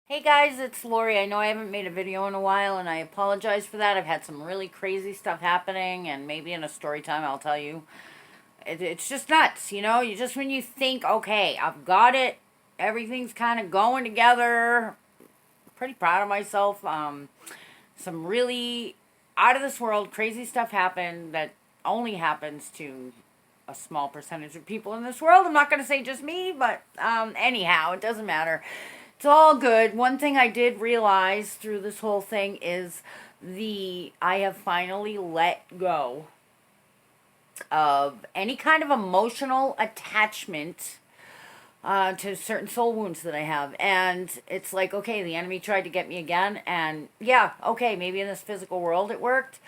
Hey guys, it's Lori. I know I haven't made a video in a while and I apologize for that. I've had some really crazy stuff happening and maybe in a story time I'll tell you. It's just nuts, you know? When you think, okay, I've got it, everything's kind of going together. Pretty proud of myself. Some really out of this world crazy stuff happened that only happens to a small percentage of people in this world. I'm not going to say just me, but anyhow, it doesn't matter. It's all good. One thing I did realize through this whole thing is I have finally let go of any kind of emotional attachment to certain soul wounds that I have. And it's like, okay, the enemy tried to get me again. And yeah, okay, maybe in this physical world it worked.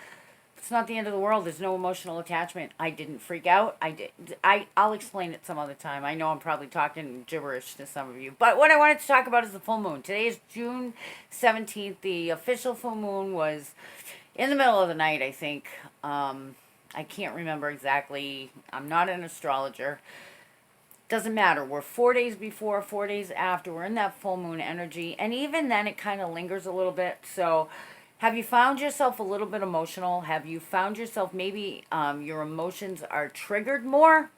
It's not the end of the world. There's no emotional attachment. I didn't freak out. I did. I'll explain it some other time. I know I'm probably talking gibberish to some of you, but what I wanted to talk about is the full moon. Today is June 17th. The official full moon was in the middle of the night, I think. I can't remember exactly. I'm not an astrologer. Doesn't matter. We're 4 days before, 4 days after. We're in that full moon energy, and even then, it kind of lingers a little bit. So have you found yourself a little bit emotional? Have you found yourself maybe your emotions are triggered more?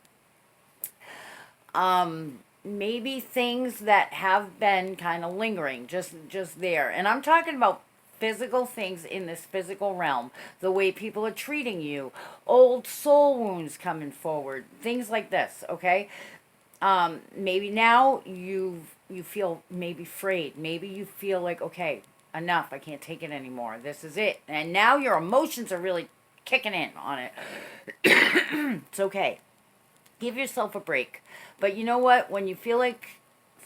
Maybe things that have been kind of lingering, just there. And I'm talking about physical things in this physical realm, the way people are treating you, old soul wounds coming forward, things like this. Okay, maybe now you feel maybe frayed. Maybe you feel like, okay, enough. I can't take it anymore. This is it. And now your emotions are really kicking in on it. It's okay. Give yourself a break. But you know what? When you feel like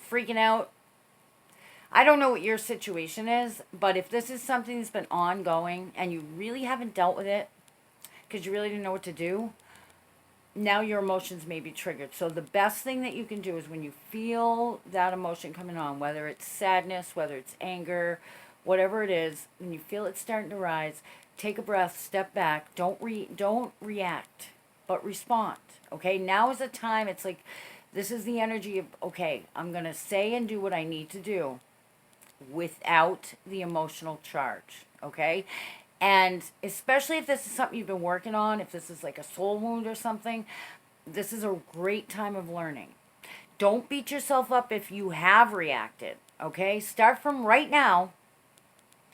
freaking out, I don't know what your situation is, but if this is something that's been ongoing and you really haven't dealt with it because you really didn't know what to do, now your emotions may be triggered. So the best thing that you can do is when you feel that emotion coming on, whether it's sadness, whether it's anger, whatever it is, when you feel it starting to rise, take a breath, step back, don't react, but respond. Okay? Now is the time. It's like this is the energy of, okay, I'm going to say and do what I need to do without the emotional charge. Okay? And especially if this is something you've been working on, if this is like a soul wound or something, this is a great time of learning. Don't beat yourself up if you have reacted, okay? Start from right now,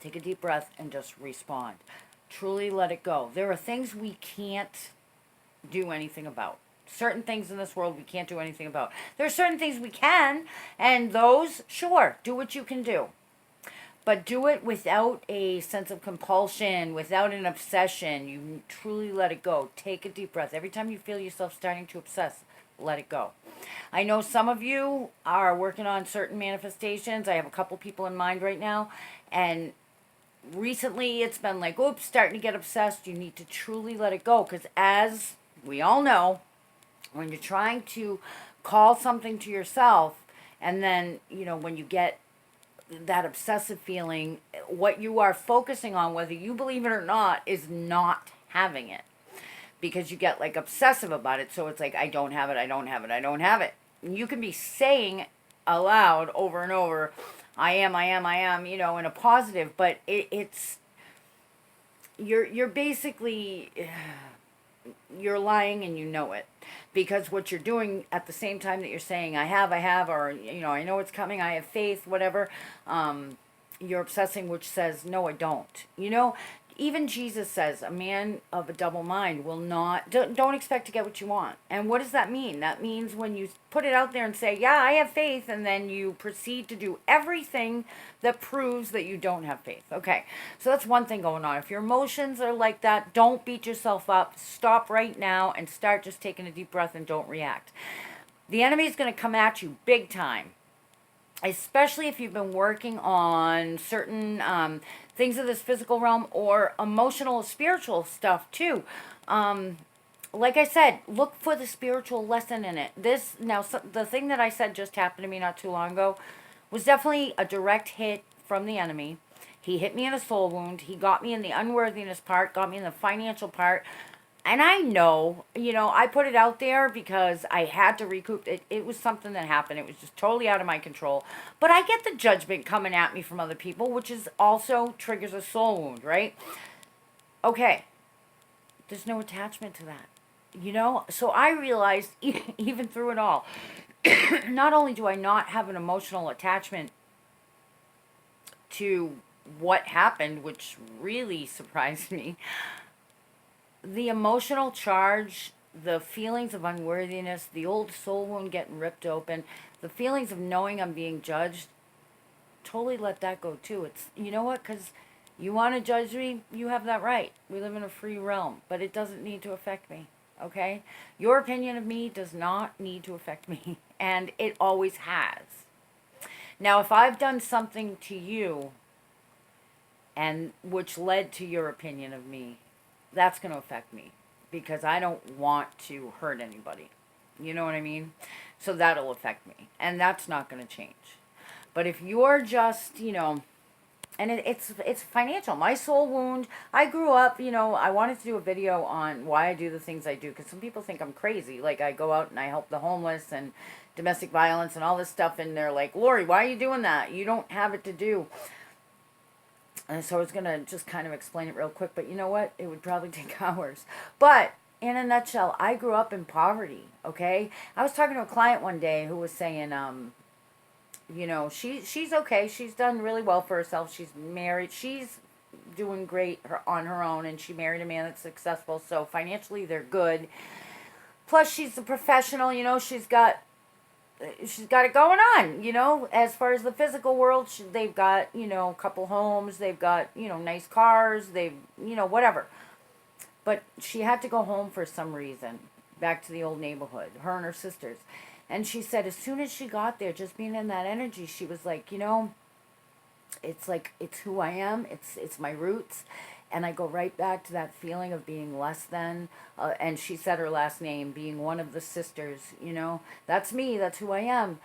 take a deep breath, and just respond. Truly let it go. There are things we can't do anything about. Certain things in this world we can't do anything about. There are certain things we can, and those, sure, do what you can do. But do it without a sense of compulsion, without an obsession. You truly let it go. Take a deep breath. Every time you feel yourself starting to obsess, let it go. I know some of you are working on certain manifestations. I have a couple people in mind right now. And recently it's been like, oops, starting to get obsessed. You need to truly let it go. Because as we all know, when you're trying to call something to yourself, and then, when you get that obsessive feeling, what you are focusing on, whether you believe it or not, is not having it. Because you get like obsessive about it. So it's like, I don't have it, I don't have it, I don't have it. And you can be saying aloud over and over, I am, in a positive, but it's, you're basically, you're lying and you know it. Because what you're doing at the same time that you're saying, I have, or, I know it's coming, I have faith, whatever, you're obsessing, which says, no, I don't. Even Jesus says, a man of a double mind will not, don't expect to get what you want. And what does that mean? That means when you put it out there and say, yeah, I have faith, and then you proceed to do everything that proves that you don't have faith. Okay, so that's one thing going on. If your emotions are like that, don't beat yourself up. Stop right now and start just taking a deep breath and don't react. The enemy is going to come at you big time, especially if you've been working on certain things of this physical realm or emotional, spiritual stuff too. Like I said, look for the spiritual lesson in it. The thing that I said just happened to me not too long ago was definitely a direct hit from the enemy. He hit me in a soul wound. He got me in the unworthiness part, got me in the financial part. And I know, I put it out there because I had to recoup it. It was something that happened. It was just totally out of my control. But I get the judgment coming at me from other people, which is also triggers a soul wound, right? Okay, there's no attachment to that. So I realized, even through it all, not only do I not have an emotional attachment to what happened, which really surprised me, the emotional charge, the feelings of unworthiness, the old soul wound getting ripped open, the feelings of knowing I'm being judged, totally let that go too. It's, you know what? Because you want to judge me, you have that right. We live in a free realm, but it doesn't need to affect me. Okay? Your opinion of me does not need to affect me, and it always has. Now, if I've done something to you and which led to your opinion of me, that's going to affect me because I don't want to hurt anybody. You know what I mean? So that'll affect me, and that's not going to change. But if you're just, and it's financial. My soul wound. I grew up, I wanted to do a video on why I do the things I do because some people think I'm crazy. Like I go out and I help the homeless and domestic violence and all this stuff, and they're like, Lori, why are you doing that? You don't have it to do. And so I was gonna just kind of explain it real quick, but you know what? It would probably take hours. But in a nutshell, I grew up in poverty. Okay, I was talking to a client one day who was saying, she's okay. She's done really well for herself. She's married. She's doing great on her own, and she married a man that's successful. So financially, they're good. Plus, she's a professional. She's got it going on. As far as the physical world, they've got a couple homes. They've got nice cars. They've whatever. But she had to go home for some reason, back to the old neighborhood. Her and her sisters. And she said as soon as she got there, just being in that energy, she was like, it's like it's who I am. It's my roots, and I go right back to that feeling of being less than. And she said her last name, being one of the sisters. That's me. That's who I am.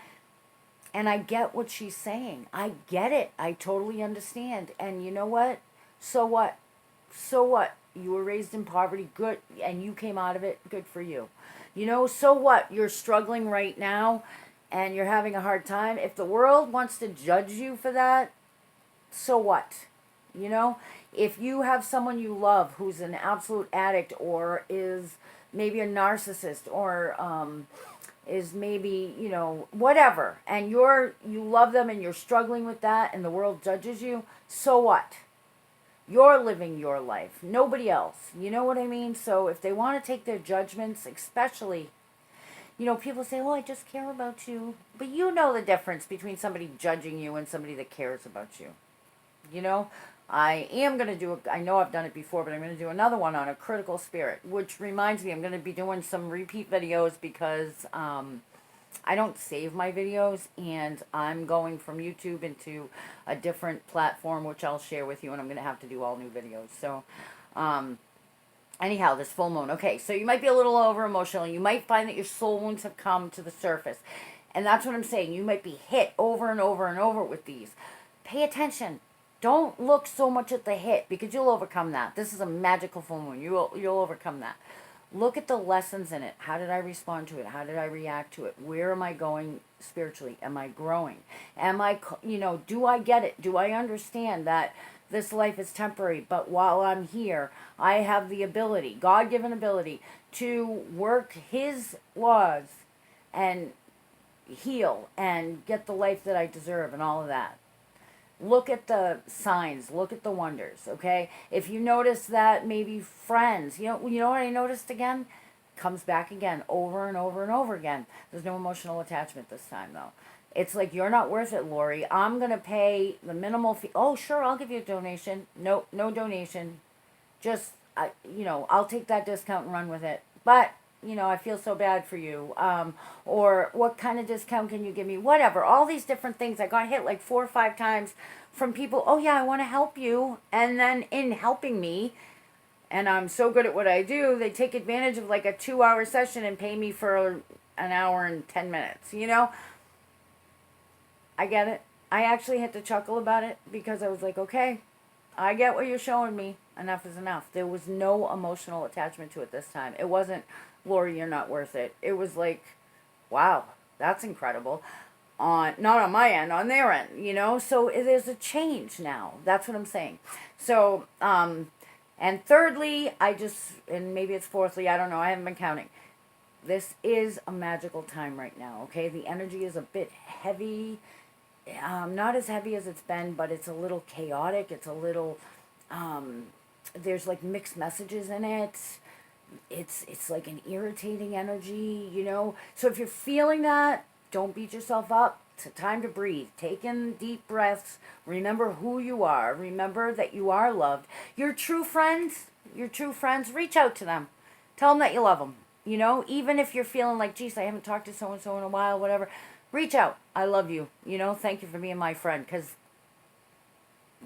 And I get what she's saying. I get it. I totally understand. And you know what? So what? So what? You were raised in poverty, good, and you came out of it, good for you. So what? You're struggling right now and you're having a hard time. If the world wants to judge you for that, so what? If you have someone you love who's an absolute addict or is maybe a narcissist or is maybe, whatever, and you love them and you're struggling with that and the world judges you, so what? You're living your life, nobody else. You know what I mean? So if they want to take their judgments, especially, people say, well, I just care about you. But you know the difference between somebody judging you and somebody that cares about you. I am going to I know I've done it before, but I'm going to do another one on a critical spirit, which reminds me I'm going to be doing some repeat videos because I don't save my videos, and I'm going from YouTube into a different platform, which I'll share with you, and I'm going to have to do all new videos. So, anyhow, this full moon. Okay, so you might be a little over emotional. You might find that your soul wounds have come to the surface. And that's what I'm saying. You might be hit over and over and over with these. Pay attention. Don't look so much at the hit because you'll overcome that. This is a magical full moon. You'll overcome that. Look at the lessons in it. How did I respond to it? How did I react to it? Where am I going spiritually? Am I growing? Do I get it? Do I understand that this life is temporary, but while I'm here, I have the ability, God-given ability, to work His laws and heal and get the life that I deserve and all of that. Look at the signs, look at the wonders, okay? If you notice that maybe friends, you know what I noticed again? Comes back again over and over and over again. There's no emotional attachment this time, though. It's like, you're not worth it, Lori. I'm going to pay the minimal fee. Oh, sure, I'll give you a donation. No donation. Just, I'll take that discount and run with it. But I feel so bad for you. Or what kind of discount can you give me? Whatever. All these different things. I got hit like 4 or 5 times from people. Oh, yeah, I want to help you. And then in helping me, and I'm so good at what I do, they take advantage of like a 2-hour session and pay me for an hour and 10 minutes. I get it. I actually had to chuckle about it because I was like, okay, I get what you're showing me. Enough is enough. There was no emotional attachment to it this time. It wasn't, Lori, you're not worth it. It was like, wow, that's incredible. On not on my end, on their end, you know. So there's a change now. That's what I'm saying. So, and thirdly, and maybe it's fourthly, I don't know. I haven't been counting. This is a magical time right now. Okay, the energy is a bit heavy. Not as heavy as it's been, but it's a little chaotic. It's a little. There's like mixed messages in it. It's like an irritating energy, you know. So if you're feeling that, don't beat yourself up. It's a time to breathe. Take in deep breaths. Remember who you are. Remember that you are loved. Your true friends, reach out to them. Tell them that you love them. You know, even if you're feeling like, geez, I haven't talked to so and so in a while, whatever. Reach out. I love you. You know, thank you for being my friend, because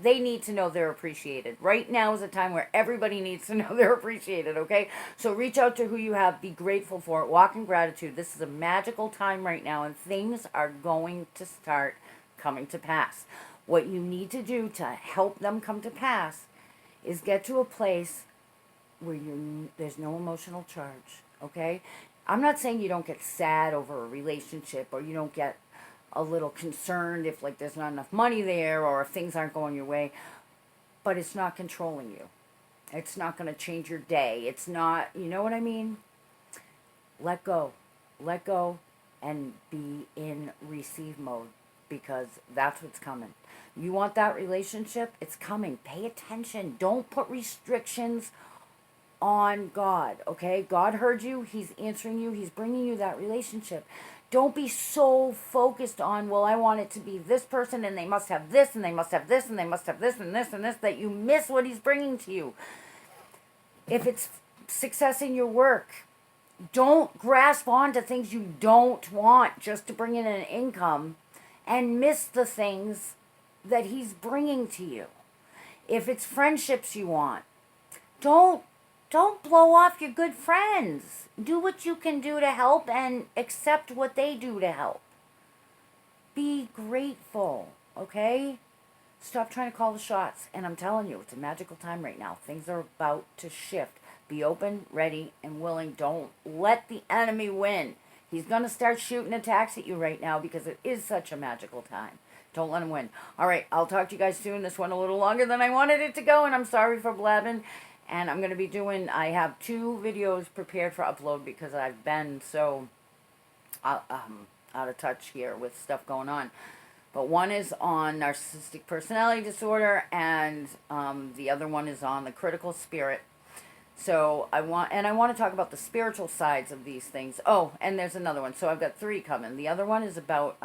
they need to know they're appreciated. Right now is a time where everybody needs to know they're appreciated, okay? So reach out to who you have. Be grateful for it. Walk in gratitude. This is a magical time right now, and things are going to start coming to pass. What you need to do to help them come to pass is get to a place where there's no emotional charge, okay? I'm not saying you don't get sad over a relationship, or you don't get a little concerned if like there's not enough money there, or if things aren't going your way, but it's not controlling you. It's not going to change your day. It's not, you know what I mean? Let go. Let go and be in receive mode, because that's what's coming. You want that relationship? It's coming. Pay attention. Don't put restrictions on God, okay? God heard you. He's answering you. He's bringing you that relationship. Don't be so focused on, well, I want it to be this person, and they must have this, and they must have this, and they must have this, and this, and this, that you miss what he's bringing to you. If it's success in your work, don't grasp onto things you don't want just to bring in an income and miss the things that he's bringing to you. If it's friendships you want, don't blow off your good friends. Do what you can do to help and accept what they do to help. Be grateful, okay? Stop trying to call the shots. And I'm telling you, it's a magical time right now. Things are about to shift. Be open, ready, and willing. Don't let the enemy win. He's going to start shooting attacks at you right now because it is such a magical time. Don't let him win. All right, I'll talk to you guys soon. This went a little longer than I wanted it to go, and I'm sorry for blabbing. And I'm going to be I have 2 videos prepared for upload because I've been so out of touch here with stuff going on. But one is on narcissistic personality disorder, and the other one is on the critical spirit. So I want to talk about the spiritual sides of these things. Oh, and there's another one. So I've got 3 coming. The other one is about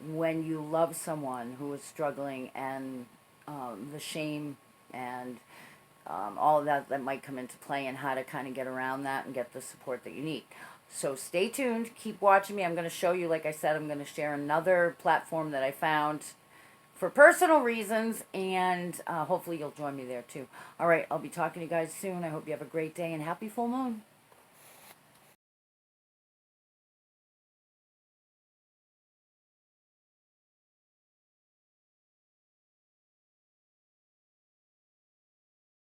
when you love someone who is struggling, and the shame and all of that might come into play, and how to kind of get around that and get the support that you need. So stay tuned. Keep watching me. I'm going to show you, like I said, I'm going to share another platform that I found for personal reasons, and hopefully you'll join me there too. All right, I'll be talking to you guys soon. I hope you have a great day, and happy full moon.